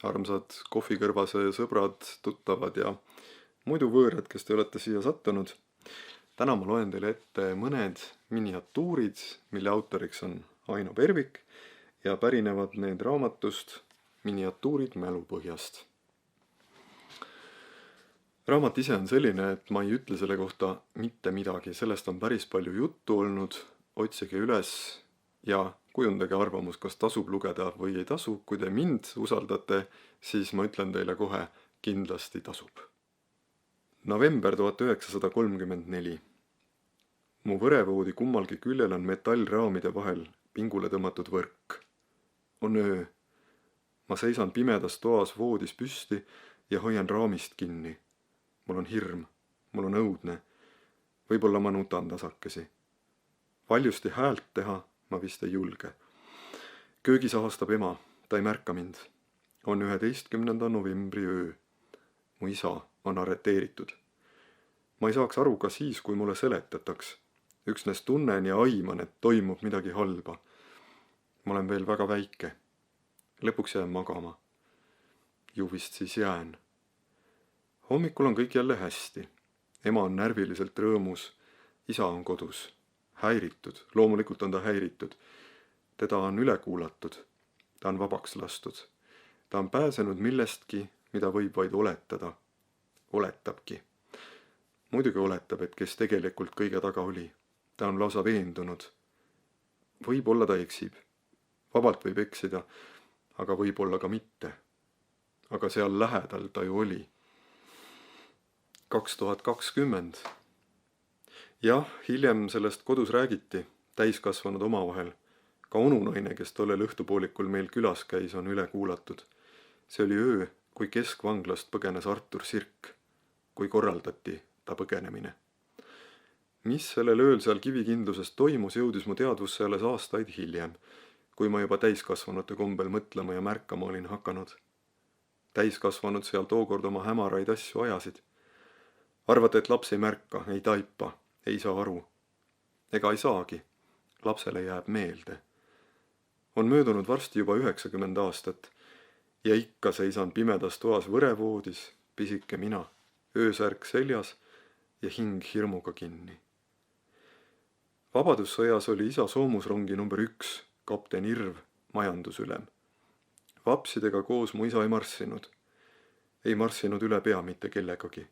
armsad kohvikõrvase sõbrad, tuttavad ja muidu võõrad, kes te olete siia sattunud. Täna ma loen teile ette mõned miniatuurid, mille autoriks on Aino Pervik ja pärinevad need raamatust Miniatuurid mälupõhjast. Raamat ise on selline, et ma ei ütle selle kohta mitte midagi, sellest on päris palju juttu olnud, otsige üles ja kujundage arvamus, kas tasub lugeda või ei tasu. Kui te mind usaldate, siis ma ütlen teile kohe, kindlasti tasub. November 1934. Mu võrevoodi kummalgi küljel on metallraamide vahel pingule tõmmatud võrk. On öö. Ma seisan pimedas toas voodis püsti ja hoian raamist kinni. Mul on hirm, mul on õudne. Võib-olla ma nutan tasakesi. Valjusti häält teha ma vist ei julge. Köögis ahastab ema, ta ei märka mind. On 11. novembri öö. Mu isa on arreteeritud. Ma ei saaks aru ka siis, kui mulle seletataks. Üksnes tunnen ja aiman, et toimub midagi halba. Ma olen veel väga väike. Lõpuks jään magama. Ju vist siis jään. Hommikul on kõik jälle hästi. Ema on närviliselt rõõmus. Isa on kodus. Häiritud. Loomulikult on ta häiritud. Teda on üle kuulatud. Ta on vabaks lastud. Ta on pääsenud millestki, mida võib vaid oletada. Oletabki. Muidugi oletab, et kes tegelikult kõige taga oli. Ta on lausa veendunud. Võib-olla ta eksib. Vabalt võib eksida, aga võib-olla ka mitte. Aga seal lähedal ta ju oli. 2020. Jah, hiljem sellest kodus räägiti, täiskasvanud omavahel. Ka onunaine, kes tollel õhtupoolikul meil külas käis, on üle kuulatud. See oli öö, kui keskvanglast põgenes Artur Sirk, kui korraldati ta põgenemine. Mis sellel ööl seal kivikindluses toimus, jõudis mu teadvusse alles aastaid hiljem, kui ma juba täiskasvanute kombel mõtlema ja märkama olin hakanud. Täiskasvanud seal tookord oma hämaraid asju ajasid. Arvate, et laps ei märka, ei taipa, ei saa aru. Ega ei saagi. Lapsele jääb meelde. On möödunud varsti juba 90 aastat ja ikka seisan pimedas toas võrevoodis, pisike mina, öösärk seljas ja hing hirmuga kinni. Vabadussõjas oli isa soomusrongi number 1, kapten Irv, majandusülem. Vapsidega koos mu isa ei marssinud. Ei marssinud üle pea mitte kellegagi.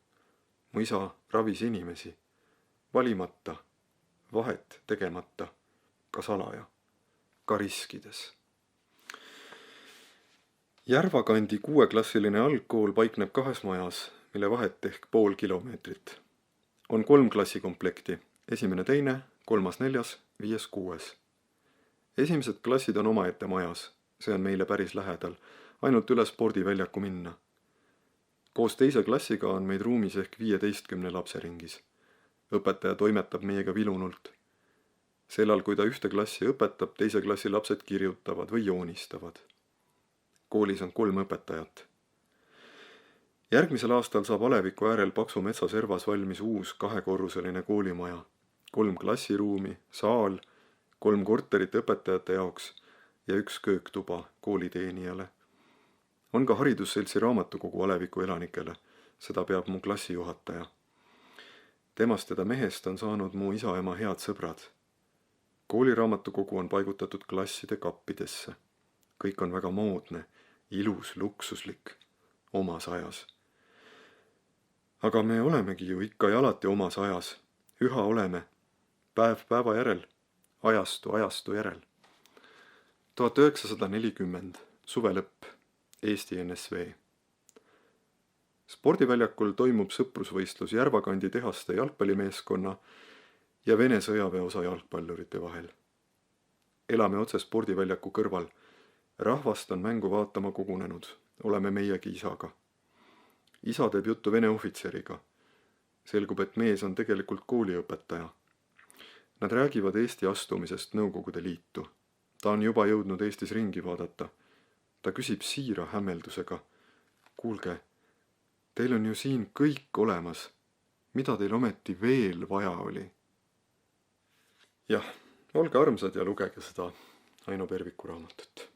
Mu isa ravis inimesi. Valimata, vahet tegemata, ka salaja, ka riskides. Järvakandi 6-klassiline algkool paikneb 2 majas, mille vahet ehk pool kilomeetrit. On 3 klassikomplekti, 1., 2., 3., 4., 5., 6. Esimesed klassid on omaette majas, see on meile päris lähedal, ainult üle spordiväljaku minna. Koos 2. klassiga on meid ruumis ehk 15 lapseringis. Õpetaja toimetab meiega vilunult. Sellal, kui ta 1. klassi õpetab, 2. klassi lapsed kirjutavad või joonistavad. Koolis on 3 õpetajat. Järgmisel aastal saab Aleviku äärel Paksu metsaservas valmis uus 2-korruseline koolimaja. 3 klassiruumi, saal, 3 korterit õpetajate jaoks ja 1 kööktuba kooliteenijale. On ka haridusseltsi raamatukogu Aleviku elanikele, seda peab mu klassijuhataja. Temast ja ta mehest on saanud mu isa ema head sõbrad. Kooliraamatukogu on paigutatud klasside kappidesse. Kõik on väga moodne, ilus, luksuslik, omas ajas. Aga me olemegi ju ikka ja alati omas ajas. Üha oleme. Päev päeva järel. Ajastu järel. 1940. Suve lõpp. Eesti NSV. Spordiväljakul toimub sõprusvõistlus Järvakandi tehaste jalgpallimeeskonna ja Vene sõjaväeosa jalgpallurite vahel. Elame otse spordiväljaku kõrval. Rahvast on mängu vaatama kogunenud. Oleme meiegi isaga. Isa teeb juttu Vene ohvitseriga. Selgub, et mees on tegelikult kooliõpetaja. Nad räägivad Eesti astumisest Nõukogude Liitu. Ta on juba jõudnud Eestis ringi vaadata. Ta küsib siira hämmeldusega. Kuulge, teil on ju siin kõik olemas. Mida teil ometi veel vaja oli? Jah, olge armsad ja lugege seda Aino Perviku raamatut.